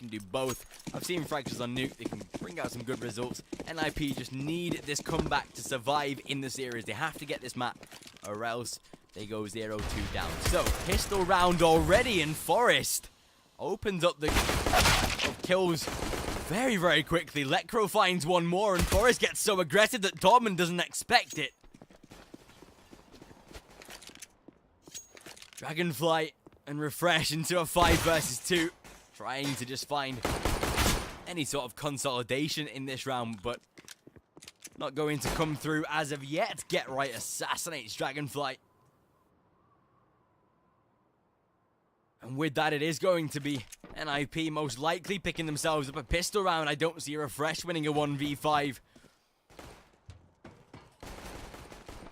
can do both. I've seen Fragsters on Nuke. They can bring out some good results. NiP just need this comeback to survive in the series. They have to get this map, or else they go 0-2 down. So, pistol round already, and Forest opens up the kills very, very quickly. Lecro finds one more, and Forest gets so aggressive that Dortmund doesn't expect it. Dragonfly and Refresh into a 5 versus 2. Trying to just find any sort of consolidation in this round, but not going to come through as of yet. Get Right assassinates Dragonfly. And with that, it is going to be NiP most likely picking themselves up a pistol round. I don't see Refresh winning a 1v5.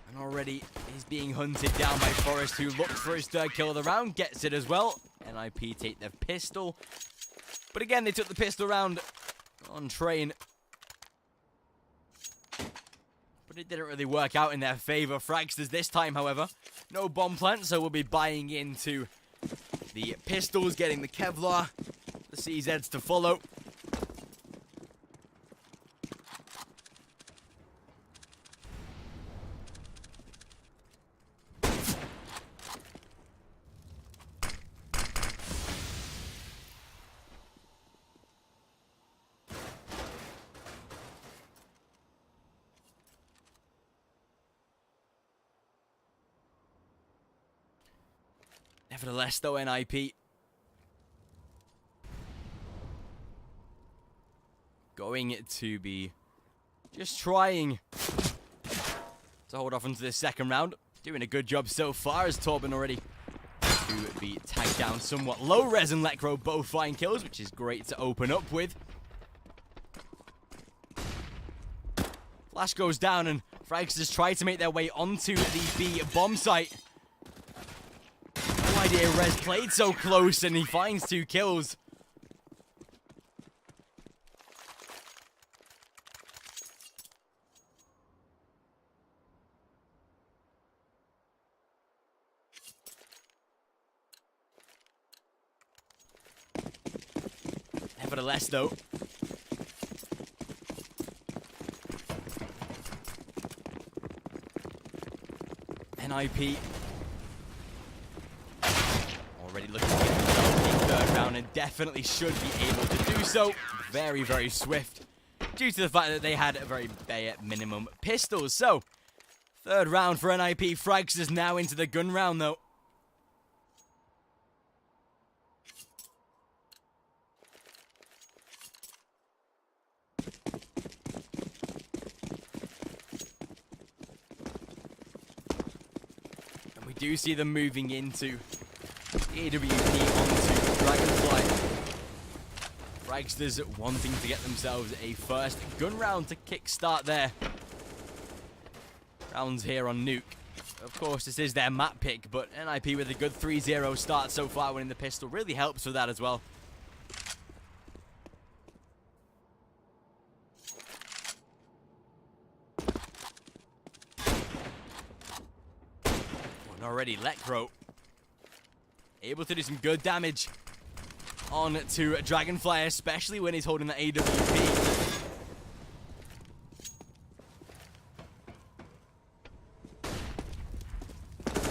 And already he's being hunted down by Forest, who looks for his third kill of the round. Gets it as well. NiP take their pistol. But again, they took the pistol round on train. But it didn't really work out in their favor. Fragsters this time, however. No bomb plant, so we'll be buying into the pistols, getting the Kevlar, the CZs to follow. Nevertheless, though, NiP going to be just trying to hold off into this second round. Doing a good job so far, as Torben already to be tagged down somewhat. Low Res and Lecro both find kills, which is great to open up with. Flash goes down, and Fragsters try to make their way onto the B bomb site. No idea Res played so close, and he finds 2 kills. Nevertheless, though, NiP already looking to get themselves a third round, and definitely should be able to do so. Very, very swift, due to the fact that they had a very bare minimum pistols. So, third round for NiP. Fragsters now into the gun round, though. We do see them moving into AWP onto Dragonfly. Fragsters wanting to get themselves a first gun round to kickstart their rounds here on Nuke. Of course, this is their map pick, but NiP with a good 3-0 start so far, winning the pistol really helps with that as well. Already Lecro able to do some good damage on to Dragonfly, especially when he's holding the AWP.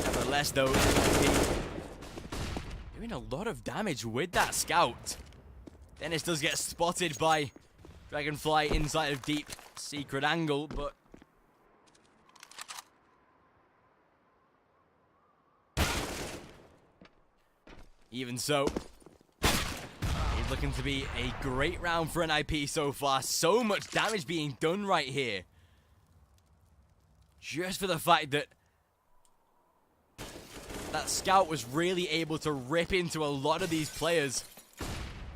Nevertheless, though, doing a lot of damage with that scout. Dennis does get spotted by Dragonfly inside of deep secret angle, but even so, it's looking to be a great round for NiP so far. So much damage being done right here. Just for the fact that that scout was really able to rip into a lot of these players.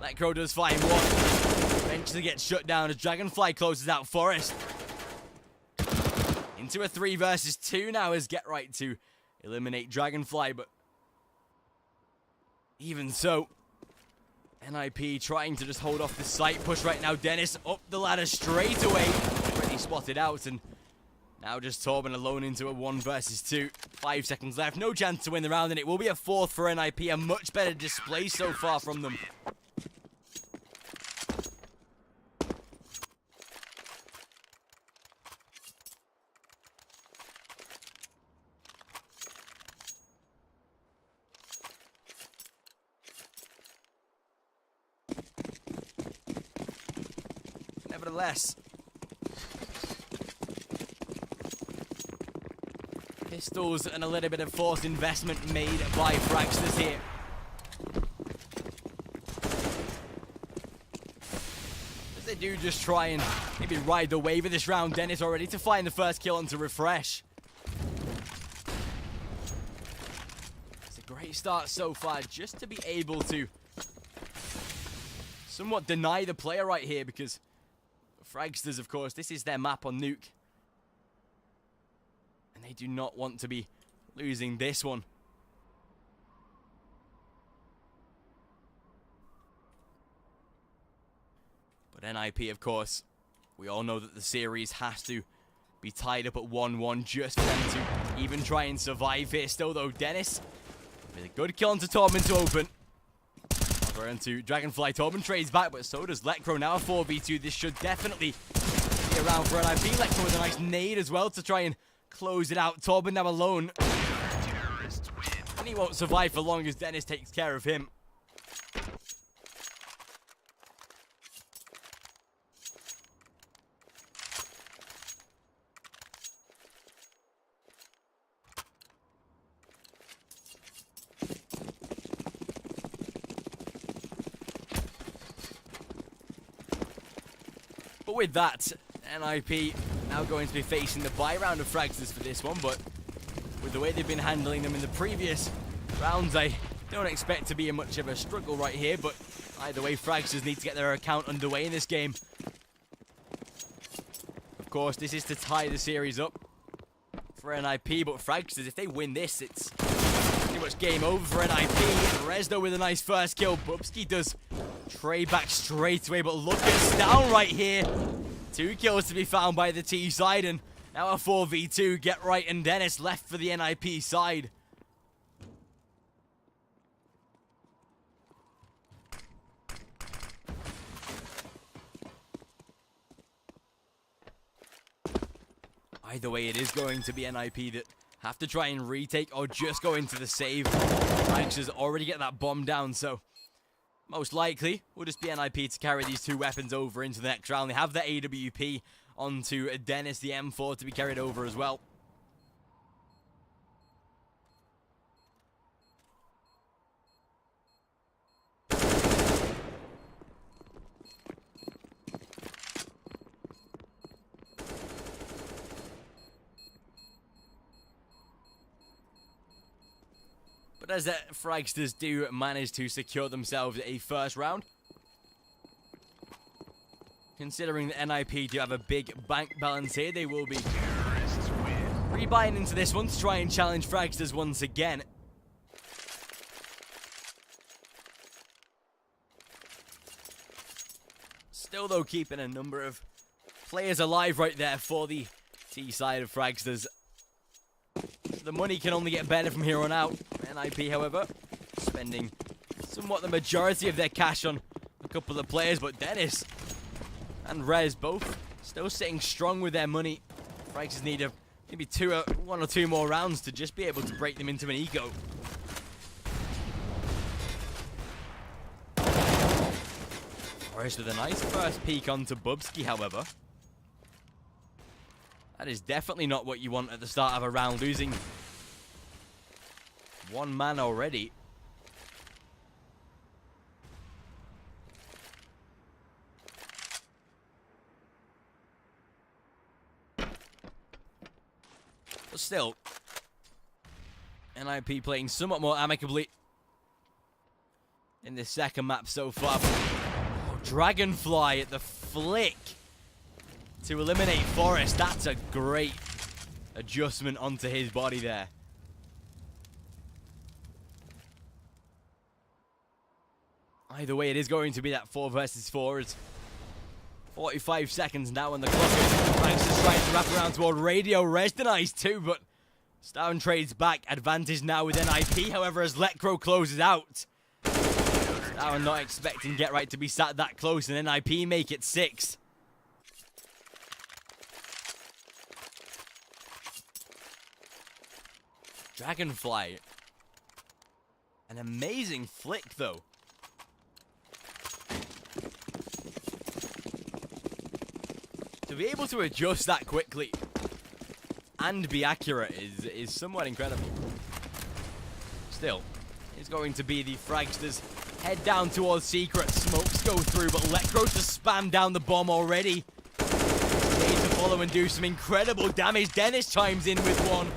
Lecro does find one. Eventually gets shut down as Dragonfly closes out Forest. Into a 3 versus 2 now as Get Right to eliminate Dragonfly, but even so, NiP trying to just hold off the site push right now. Dennis up the ladder straight away. Already spotted out, and now just Torben alone into a 1 versus 2. 5 seconds left. No chance to win the round, and it will be a 4th for NiP. A much better display so far from them. nevertheless. Pistols and a little bit of forced investment made by Fragsters here. As they do just try and maybe ride the wave of this round, Dennis already to find the first kill and to refresh. It's a great start so far, just to be able to somewhat deny the player right here, because Fragsters, of course, this is their map on Nuke. And they do not want to be losing this one. But NiP, of course, we all know that the series has to be tied up at 1-1 just for them to even try and survive here. Still, though, Dennis with a good kill onto Torben to open. Over into Dragonfly. Torben trades back, but so does Lekro. Now a 4v2. This should definitely be around for NiP. Lekro with a nice nade as well to try and close it out. Torben now alone. And he won't survive for long as Dennis takes care of him. But with that, NiP now going to be facing the buy round of Fragsters for this one, but with the way they've been handling them in the previous rounds, I don't expect to be much of a struggle right here, but either way, Fragsters need to get their account underway in this game. Of course, this is to tie the series up for NiP, but Fragsters, if they win this, it's pretty much game over for NiP. Rezdo with a nice first kill. Bubsky does trade back straight away, but look at down right here. 2 kills to be found by the T side, and now a 4v2. Get right and Dennis left for the NiP side. Either way, it is going to be NiP that have to try and retake or just go into the save. Fragsters already get that bomb down, so most likely will just be NiP to carry these 2 weapons over into the next round. They have the AWP onto Dennis, the M4 to be carried over as well. But as the Fragsters do manage to secure themselves a first round, considering that NiP do have a big bank balance here, they will be rebuying into this one to try and challenge Fragsters once again. Still, though, keeping a number of players alive right there for the T side of Fragsters. The money can only get better from here on out. NiP, however, spending somewhat the majority of their cash on a couple of players, but Dennis and Rez both still sitting strong with their money. Fragsters need maybe 1 or 2 more rounds to just be able to break them into an eco. Forrest with a nice first peek onto Bubsky, however. That is definitely not what you want at the start of a round, losing 1 man already. But still, NiP playing somewhat more amicably in this second map so far. Oh, Dragonfly at the flick to eliminate Forrest. That's a great adjustment onto his body there. Either way, it is going to be that 4 versus 4. It's 45 seconds now on the clock. Fragsters trying to wrap around toward Radio. Rez denies too, but Stown trades back. Advantage now with NiP, however, as Lekro closes out. Stown not expecting Get Right to be sat that close, and NiP make it 6. Dragonfly. An amazing flick, though. To be able to adjust that quickly and be accurate is somewhat incredible. Still, it's going to be the Fragsters head down towards Secret. Smokes go through, but Electro just spam down the bomb already. Need to follow and do some incredible damage. Dennis chimes in with one.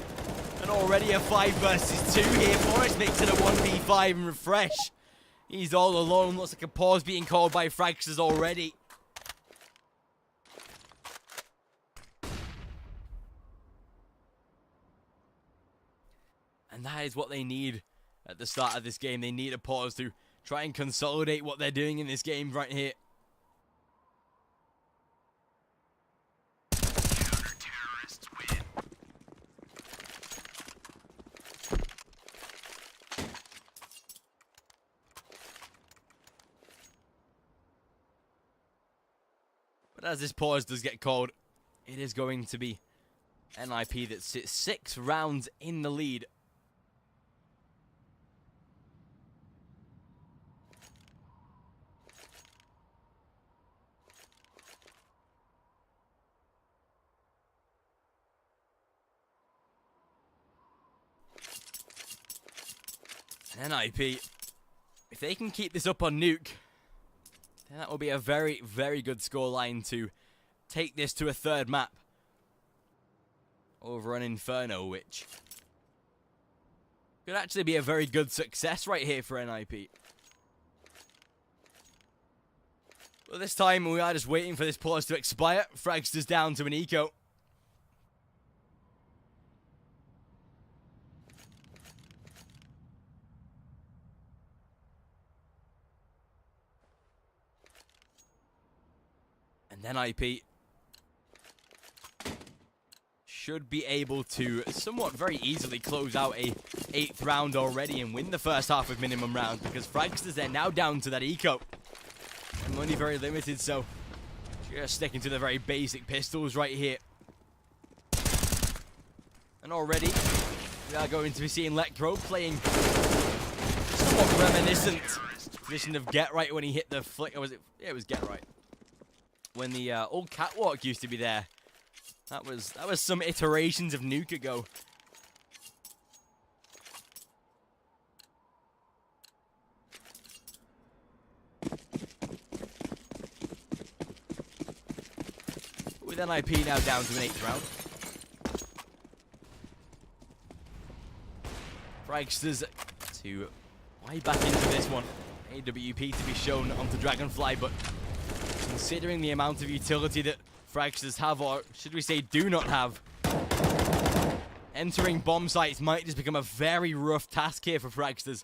And already a 5 versus 2 here. Forrest makes it a 1v5 and Refresh. He's all alone. Looks like a pause being called by Fragsters already. And that is what they need at the start of this game. They need a pause to try and consolidate what they're doing in this game right here. Counter-terrorists win. But as this pause does get called, it is going to be NiP that sits 6 rounds in the lead. NiP, if they can keep this up on Nuke, then that will be a very, very good scoreline to take this to a 3rd map over on Inferno, which could actually be a very good success right here for NiP. Well, this time we are just waiting for this pause to expire. Fragsters down to an eco. And NiP should be able to somewhat very easily close out a 8th round already and win the first half of minimum rounds, because Fragsters, they're now down to that eco. And money very limited, so just sticking to the very basic pistols right here. And already we are going to be seeing Electro playing somewhat reminiscent position of Get Right when he hit the flick. Or was it? Yeah, it was Get Right. When the old catwalk used to be there. That was some iterations of Nuke ago. With NiP now down to an 8th round. Fragsters to way back into this one. AWP to be shown onto Dragonfly, but considering the amount of utility that Fragsters have, or should we say do not have, entering bomb sites might just become a very rough task here for Fragsters.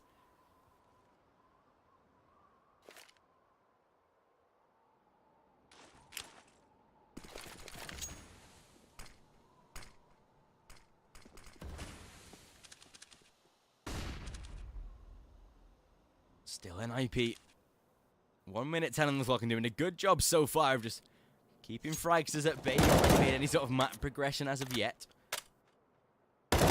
Still NiP. 1 minute 10 on the clock and doing a good job so far of just keeping Fragsters at bay. Not made any sort of map progression as of yet. But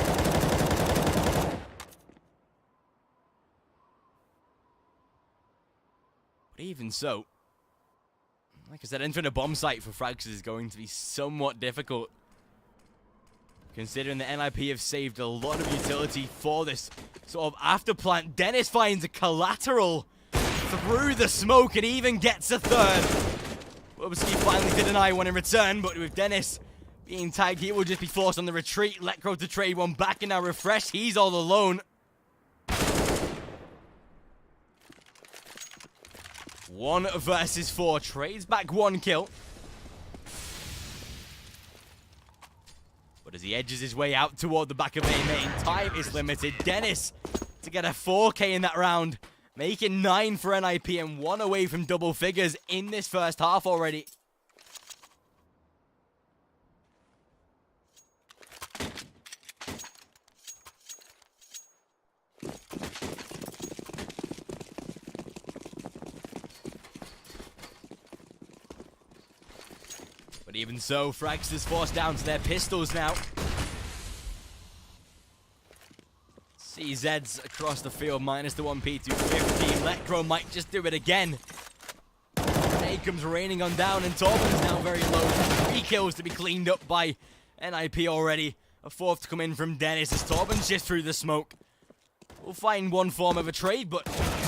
even so, like I said, entering a bomb site for Fragsters is going to be somewhat difficult, considering that NiP have saved a lot of utility for this sort of after plant. Dennis finds a collateral through the smoke and even gets a 3rd. Obviously, finally to deny one in return, but with Dennis being tagged, he will just be forced on the retreat. Electro to trade one back, and now Refresh. He's all alone. 1 versus 4. Trades back 1 kill. But as he edges his way out toward the back of A main, time is limited. Dennis to get a 4K in that round, making 9 for NiP and 1 away from double figures in this first half already. But even so, Fragsters forced down to their pistols now. CZ's across the field, minus the 1P250. Electro might just do it again. A comes raining on down, and Torben is now very low. 3 kills to be cleaned up by NiP already. A 4th to come in from Dennis as Torben shifts through the smoke. We'll find one form of a trade, but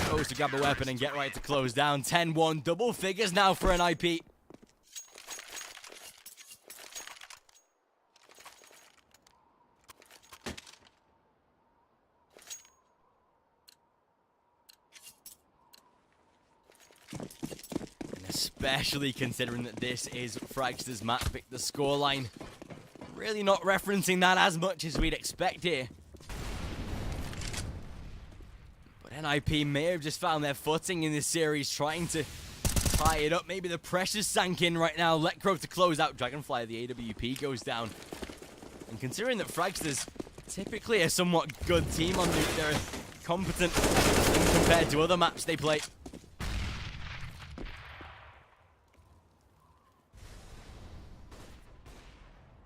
goes to grab a weapon and get right to close down. 10-1, double figures now for NiP. Especially considering that this is Fragsters' map pick, the scoreline. Really not referencing that as much as we'd expect here. But NiP may have just found their footing in this series, trying to tie it up. Maybe the pressure's sank in right now. Let Crow to close out. Dragonfly, the AWP goes down. And considering that Fragsters typically a somewhat good team on NiP, they're competent compared to other maps they play.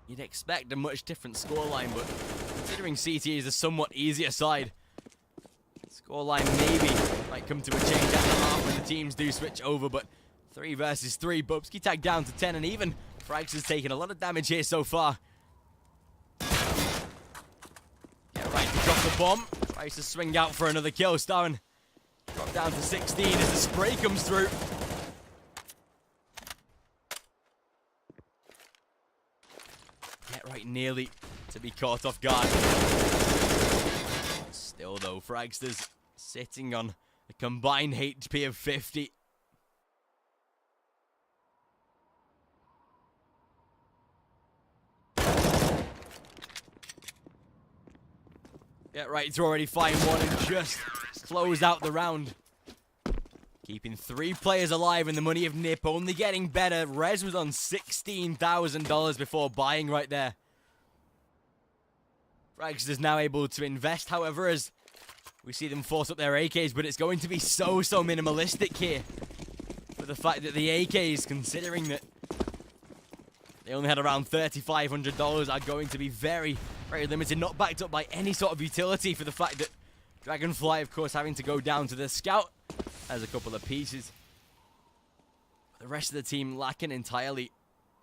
You'd expect a much different scoreline, but considering CT is a somewhat easier side, scoreline maybe might come to a change at the half when the teams do switch over, but 3 versus 3, Bubsky tagged down to 10, and even Frags has taken a lot of damage here so far. Yeah, right, to drop the bomb, tries to swing out for another kill. Starren dropped down to 16 as the spray comes through. Right, nearly to be caught off guard. Still though, Fragsters sitting on a combined HP of 50. Get right to already find one and just close out the round. Keeping 3 players alive in the money of NiP, only getting better. Rez was on $16,000 before buying right there. Fragsters is now able to invest, however, as we see them force up their AKs, but it's going to be so minimalistic here. For the fact that the AKs, considering that they only had around $3,500, are going to be very limited, not backed up by any sort of utility, for the fact that Dragonfly, of course, having to go down to the scout, has a couple of pieces. The rest of the team lacking entirely,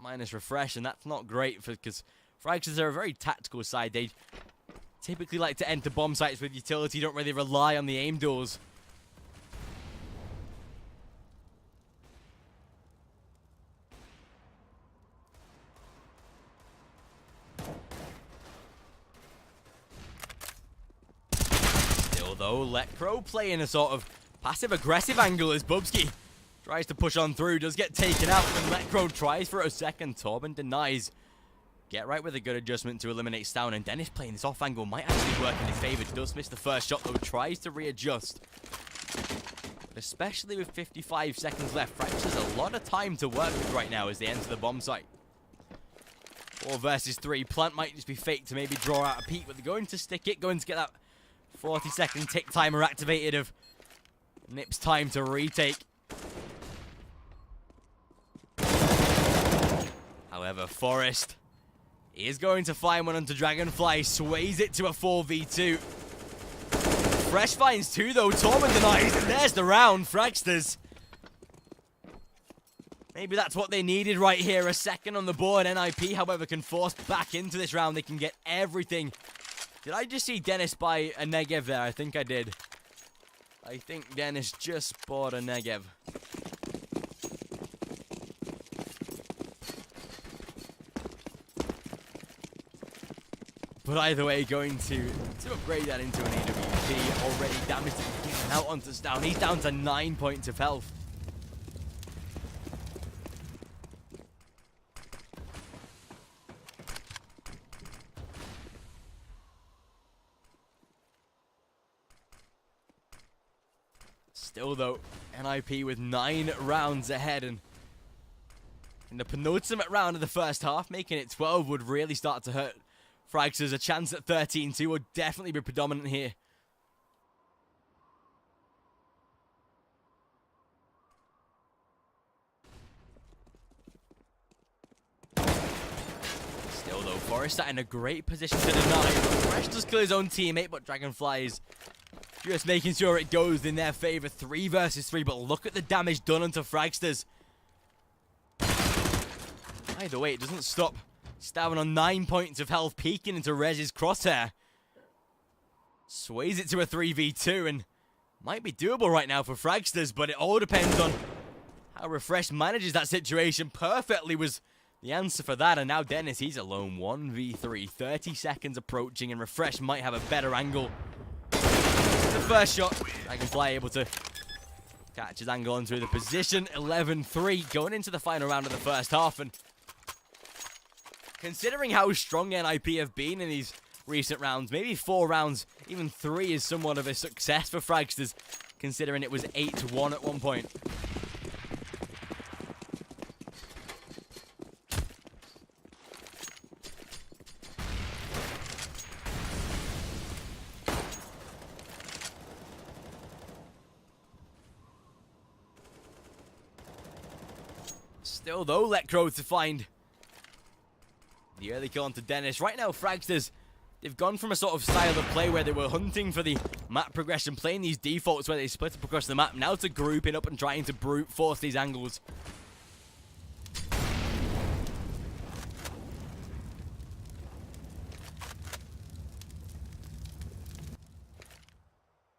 minus Refresh, and that's not great because Fragsters are a very tactical side. They typically like to enter bomb sites with utility, don't really rely on the aim duels. Still though, Let Crow playing a sort of passive-aggressive angle as Bubsky tries to push on through, does get taken out, and Let Crow tries for a second. Torben denies. Get right with a good adjustment to eliminate Stown, and Dennis playing this off angle might actually work in his favor. Does miss the first shot though, tries to readjust. But especially with 55 seconds left, Fragsters has a lot of time to work with right now as they enter the bomb site. 4 versus 3, Plant might just be faked to maybe draw out a peek, but they're going to stick it, going to get that 40-second tick timer activated of NiP's time to retake. However, Forest is going to find one onto Dragonfly, sways it to a 4v2. Fresh finds 2 though, Torben denies, and there's the round. Fragsters, maybe that's what they needed right here, a second on the board. NiP, however, can force back into this round. They can get everything. Did I just see Dennis buy a Negev there? I think I did. I think Dennis just bought a Negev. But either way, going to upgrade that into an AWP. Already damaged and getting out onto Stown. He's down to 9 points of health. Still though, NiP with 9 rounds ahead, and in the penultimate round of the first half, making it 12 would really start to hurt Fragsters. A chance at 13-2 would definitely be predominant here. Still though, Forest in a great position to deny. Fresh does kill his own teammate, but Dragonfly is just making sure it goes in their favor. 3 versus 3, but look at the damage done onto Fragsters. Either way, it doesn't stop Stavin on 9 points of health, peeking into Rez's crosshair. Sways it to a 3v2 and might be doable right now for Fragsters, but it all depends on how Refresh manages that situation. Perfectly was the answer for that, and now Dennis, he's alone 1v3. 30 seconds approaching, and Refresh might have a better angle. The first shot, Dragonfly able to catch his angle onto the position. 11-3 going into the final round of the first half, and considering how strong NiP have been in these recent rounds, maybe 4 rounds, even 3 is somewhat of a success for Fragsters, considering it was 8-1 at one point. Still though, Letcrow to find the early kill onto Dennis. Right now, Fragsters, they've gone from a sort of style of play where they were hunting for the map progression, playing these defaults where they split up across the map, now to grouping up and trying to brute force these angles.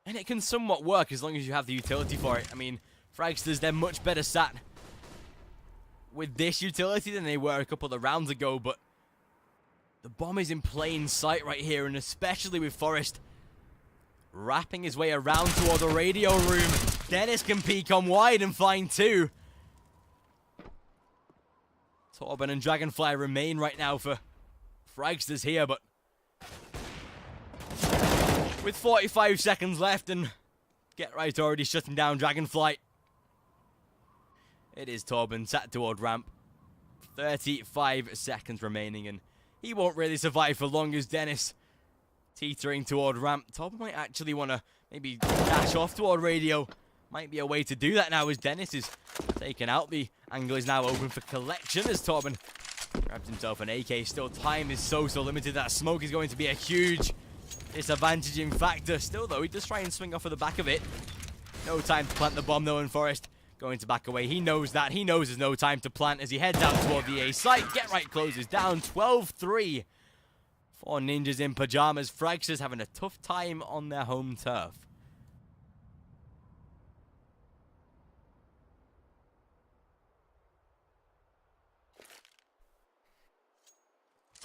And it can somewhat work as long as you have the utility for it. I mean, Fragsters, they're much better sat with this utility than they were a couple of rounds ago, but the bomb is in plain sight right here, and especially with Forrest wrapping his way around toward the radio room, Dennis can peek on wide and find 2. Torben and Dragonfly remain right now for Fragsters here, but with 45 seconds left and Get Right already shutting down Dragonfly, it is Torben sat toward ramp. 35 seconds remaining, and he won't really survive for long as Dennis teetering toward ramp. Torben might actually want to maybe dash off toward radio. Might be a way to do that now as Dennis is taken out. The angle is now open for collection as Torben grabs himself an AK. Still, time is so limited. That smoke is going to be a huge disadvantaging factor. Still, though, he does try and swing off of the back of it. No time to plant the bomb, though, and Forrest going to back away. He knows that. He knows there's no time to plant as he heads out toward the A site. Get Right closes down. 12-3 for Ninjas in Pajamas. Fragsters having a tough time on their home turf.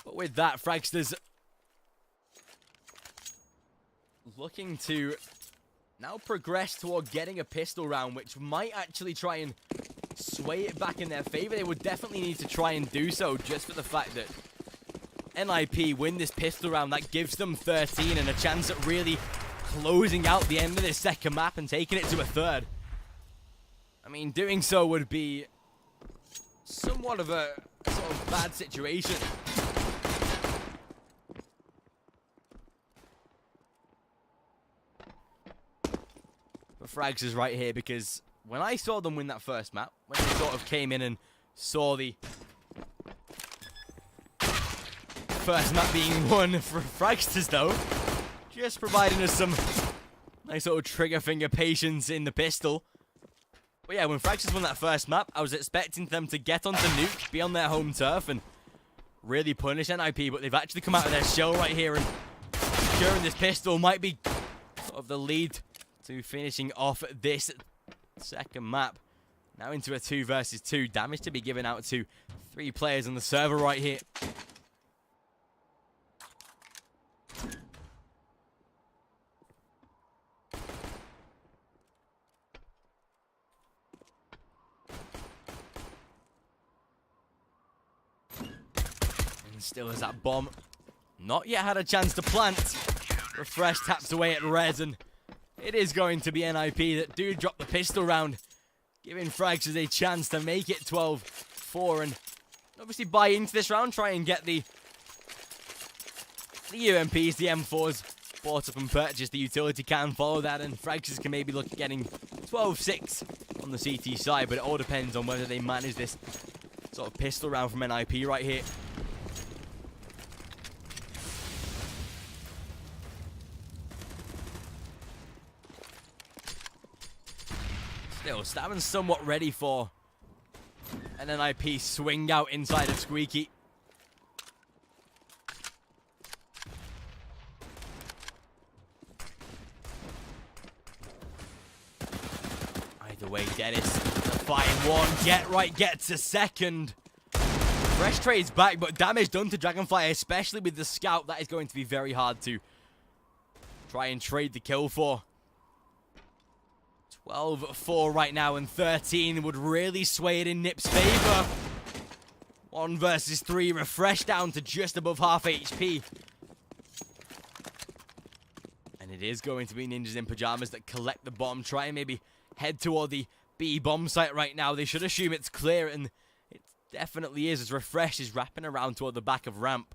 But with that, Fragsters looking to now progress toward getting a pistol round, which might actually try and sway it back in their favor. They would definitely need to try and do so just for the fact that NiP win this pistol round. That gives them 13 and a chance at really closing out the end of this second map and taking it to a third. I mean, doing so would be somewhat of a sort of bad situation. Frags is right here, because when I saw them win that first map, when they sort of came in and saw the first map being won for Fragsters, though, just providing us some nice little trigger finger patience in the pistol. But yeah, when Fragsters won that first map, I was expecting them to get onto Nuke, be on their home turf, and really punish NiP, but they've actually come out of their shell right here, and securing this pistol might be sort of the lead to finishing off this second map. Now into a 2 versus 2. Damage to be given out to 3 players on the server right here. And still has that bomb not yet had a chance to plant. Refresh taps away at Rez, and it is going to be NiP that do drop the pistol round, giving Fragsters a chance to make it 12-4 and obviously buy into this round, try and get the UMPs, the M4s bought up and purchased. The utility can follow that, and Fragsters can maybe look at getting 12-6 on the CT side, but it all depends on whether they manage this sort of pistol round from NiP right here. Still, Stavin's somewhat ready for And then NiP swing out inside of Squeaky. Either way, Dennis, the fighting one. Get right gets a second. Fresh trades back, but damage done to Dragonfly, especially with the scout. That is going to be very hard to try and trade the kill for. 12-4 right now, and 13 would really sway it in NiP's favor. 1 versus 3, Refresh down to just above half HP. And it is going to be Ninjas in Pajamas that collect the bomb. Try and maybe head toward the B bomb site right now. They should assume it's clear, and it definitely is, as Refresh is wrapping around toward the back of ramp.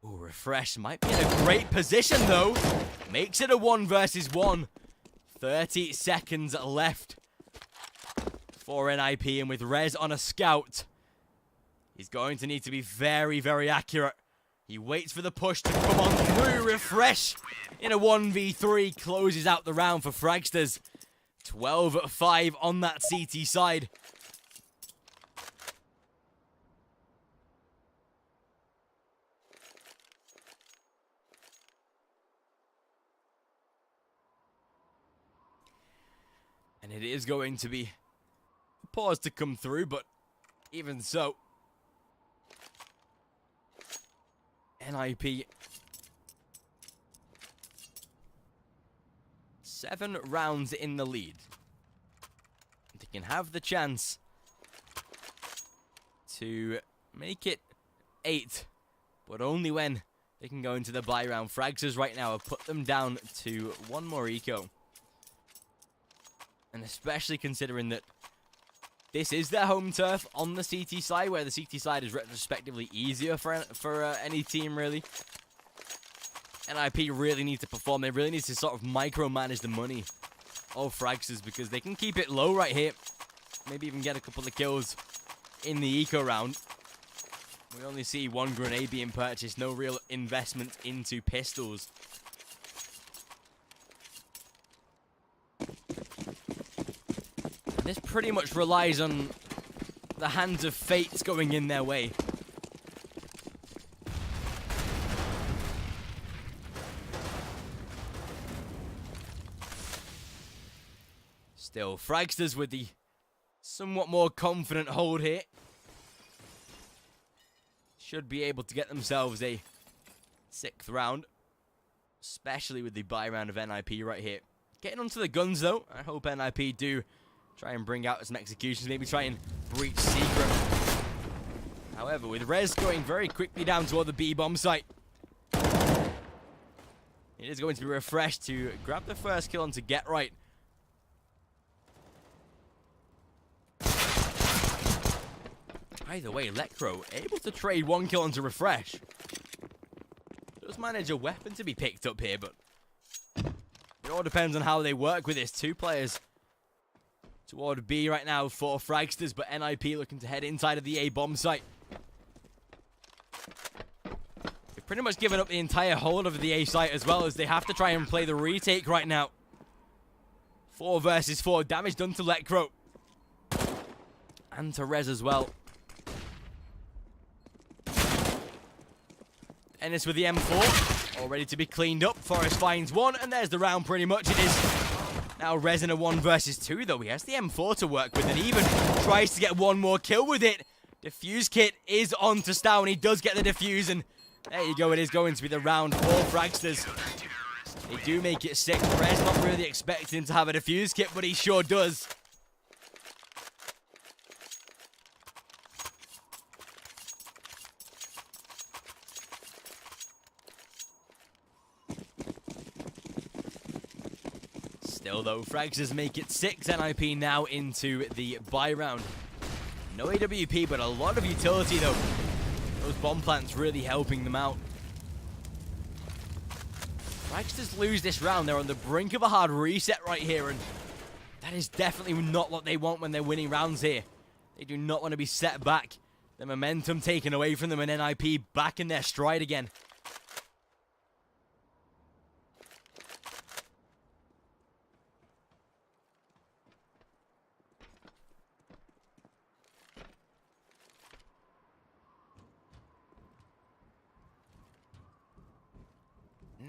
Ooh, Refresh might be in a great position, though. Makes it a 1 versus 1. 30 seconds left for NiP, and with Rez on a scout, he's going to need to be very, very accurate. He waits for the push to come on through. Refresh in a 1v3 closes out the round for Fragsters. 12-5 on that CT side. And it is going to be a pause to come through, but even so, NiP 7 rounds in the lead. They can have the chance to make it 8, but only when they can go into the buy round. Fragsters right now have put them down to 1 more eco. And especially considering that this is their home turf on the CT side, where the CT side is retrospectively easier for any team, really. NiP really need to perform. They really need to sort of micromanage the money of Fragsters, because they can keep it low right here. Maybe even get a couple of kills in the eco round. We only see 1 grenade being purchased, no real investment into pistols. This pretty much relies on the hands of fate going in their way. Still, Fragsters with the somewhat more confident hold here. Should be able to get themselves a 6th round. Especially with the buy round of NiP right here. Getting onto the guns though. I hope NiP do try and bring out some executions, maybe try and breach secret. However, with Rez going very quickly down toward the B bomb site, it is going to be Refreshed to grab the first kill and to get right. Either way, Lecro able to trade 1 kill onto Refresh. Does manage a weapon to be picked up here, but it all depends on how they work with this. 2 players toward B right now for Fragsters, but NiP looking to head inside of the A bomb site. They've pretty much given up the entire hold of the A site, as well as they have to try and play the retake right now. 4 versus 4. Damage done to Lecro. And to Rez as well. Ennis with the M4. All ready to be cleaned up. Forrest finds 1, and there's the round pretty much. It is now Rez in a 1 versus 2, though. He has the M4 to work with, and even tries to get 1 more kill with it. Defuse kit is on to Stow, and he does get the defuse, and there you go. It is going to be the round for Fragsters. They do make it 6. Rez not really expecting him to have a defuse kit, but he sure does. Still though, Fragsters make it 6. NiP now into the buy round. No AWP, but a lot of utility though. Those bomb plants really helping them out. Fragsters lose this round. They're on the brink of a hard reset right here, and that is definitely not what they want when they're winning rounds here. They do not want to be set back. The momentum taken away from them, and NiP back in their stride again.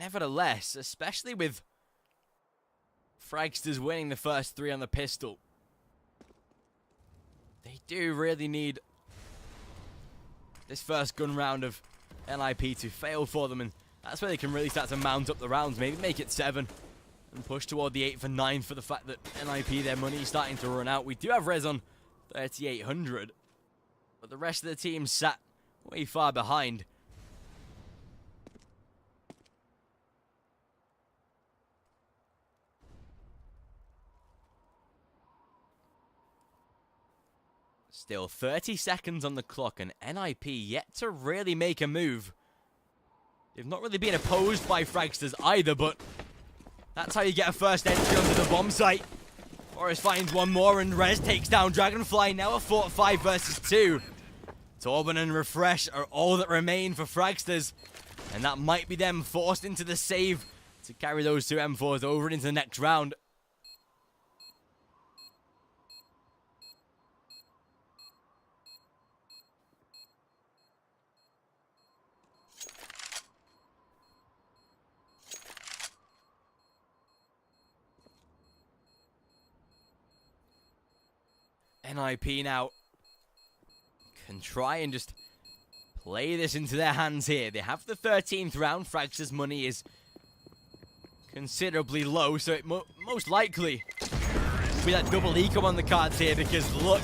nevertheless, especially with Fragsters winning the first 3 on the pistol, they do really need this first gun round of NiP to fail for them, and that's where they can really start to mount up the rounds, maybe make it 7 and push toward the 8th and 9th for the fact that NiP, their money is starting to run out. We do have res on 3,800, but the rest of the team sat way far behind. Still 30 seconds on the clock, and NiP yet to really make a move. They've not really been opposed by Fragsters either, but that's how you get a first entry onto the bomb site. Forrest finds one more, and Rez takes down Dragonfly. Now a 4-5 versus 2. Torben and Refresh are all that remain for Fragsters, and that might be them forced into the save to carry those 2 M4s over into the next round. NiP now can try and just play this into their hands here. They have the 13th round. Fragsters' money is considerably low, so it most likely will be that double eco on the cards here, because look,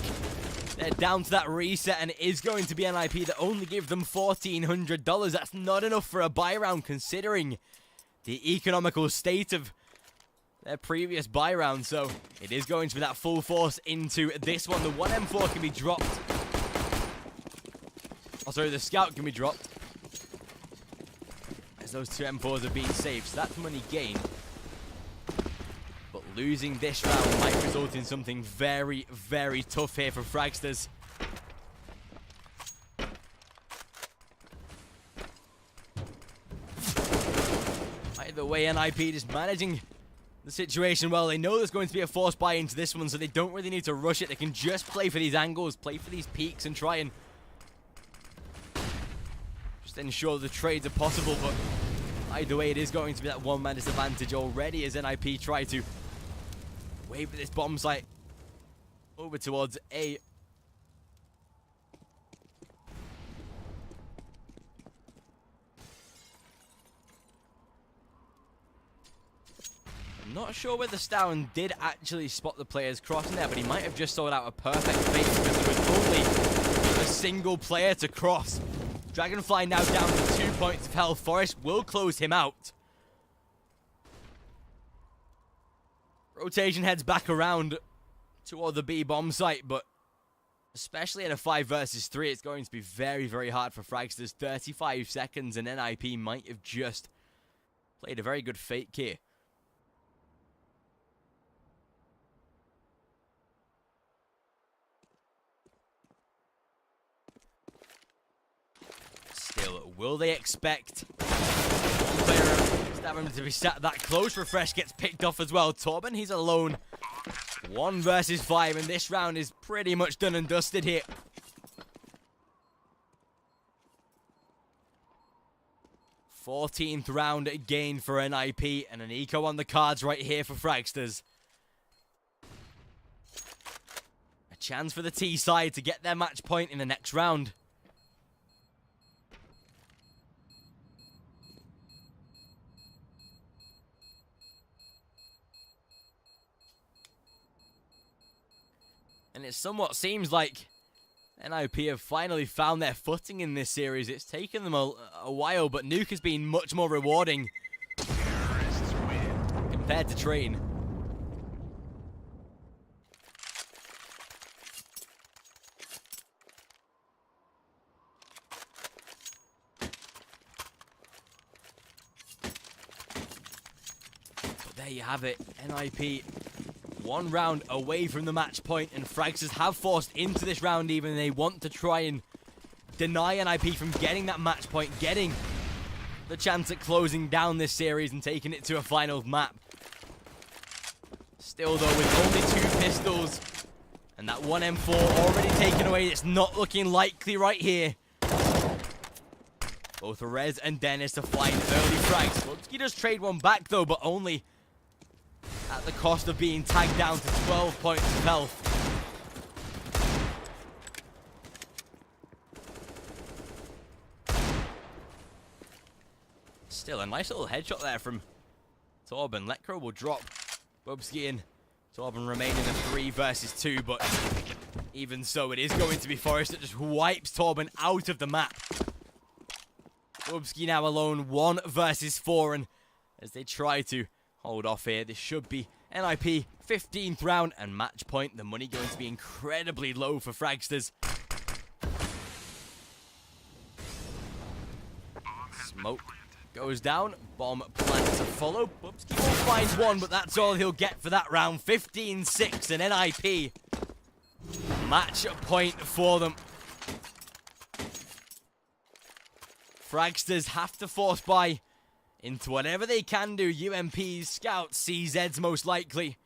they're down to that reset, and it is going to be NiP that only give them $1,400. That's not enough for a buy round, considering the economical state of their previous buy round, so it is going to be that full force into this one. The 1 M4 can be dropped. Oh, sorry, the scout can be dropped, as those 2 M4s are being saved, so that's money gained. But losing this round might result in something very, very tough here for Fragsters. Either way, NiP just managing the situation well. They know there's going to be a force buy into this one, so they don't really need to rush it. They can just play for these angles, play for these peaks, and try and just ensure the trades are possible. But either way, it is going to be that one-man disadvantage already as NiP try to wave this bomb site over towards A. Not sure whether Stowen did actually spot the players crossing there, but he might have just sorted out a perfect fake because there was only a single player to cross. Dragonfly now down to 2 points of health. Forrest will close him out. Rotation heads back around toward the B bomb site, but especially in a 5 versus 3, it's going to be very, very hard for Fragsters. 35 seconds, and NiP might have just played a very good fake here. Still, will they expect one player to be sat that close? Refresh gets picked off as well. Torben, he's alone. 1 versus 5, and this round is pretty much done and dusted here. Fourteenth round again for NiP, and an eco on the cards right here for Fragsters. A chance for the T side to get their match point in the next round. And it somewhat seems like NiP have finally found their footing in this series. It's taken them a while, but Nuke has been much more rewarding compared to Train. But there you have it, NiP 1 round away from the match point, and Fragsters have forced into this round even. They want to try and deny NiP from getting that match point, getting the chance at closing down this series and taking it to a final map. Still though, with only 2 pistols and that 1 M4 already taken away, it's not looking likely right here. Both Rez and Dennis to find early frags. Bubsky does trade one back though, but only at the cost of being tagged down to 12 points of health. Still a nice little headshot there from Torben. Lekro will drop Bubsky in. Torben remaining a 3 versus 2, but even so, it is going to be Forrest that just wipes Torben out of the map. Bubsky now alone, 1 versus 4, and as they try to hold off here, this should be NiP 15th round and match point. The money going to be incredibly low for Fragsters. Smoke goes down, bomb plans to follow. Bubsky will find 1, but that's all he'll get for that round. 15-6 and NiP. Match point for them. Fragsters have to force buy into whatever they can do. UMPs, Scouts, CZs most likely.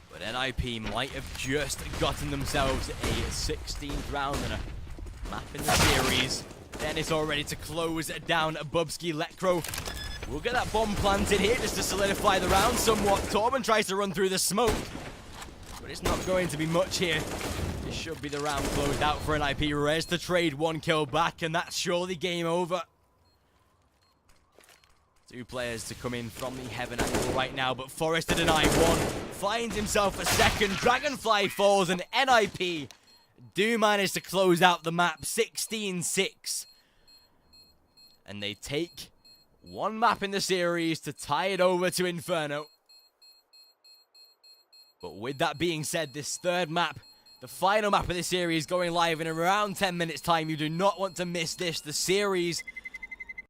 But NiP might have just gotten themselves a 16th round and a map in the series. Dennis all ready to close down Bubsky. Lekro will get that bomb planted here just to solidify the round somewhat. Torben tries to run through the smoke, but it's not going to be much here. This should be the round closed out for NiP. Rez to trade 1 kill back, and that's surely game over. 2 players to come in from the heaven angle right now, but Forrest to deny 1. Finds himself a second. Dragonfly falls, and NiP do manage to close out the map 16-6. And they take 1 map in the series to tie it over to Inferno. But with that being said, this 3rd map, the final map of this series, going live in around 10 minutes time. You do not want to miss this. The series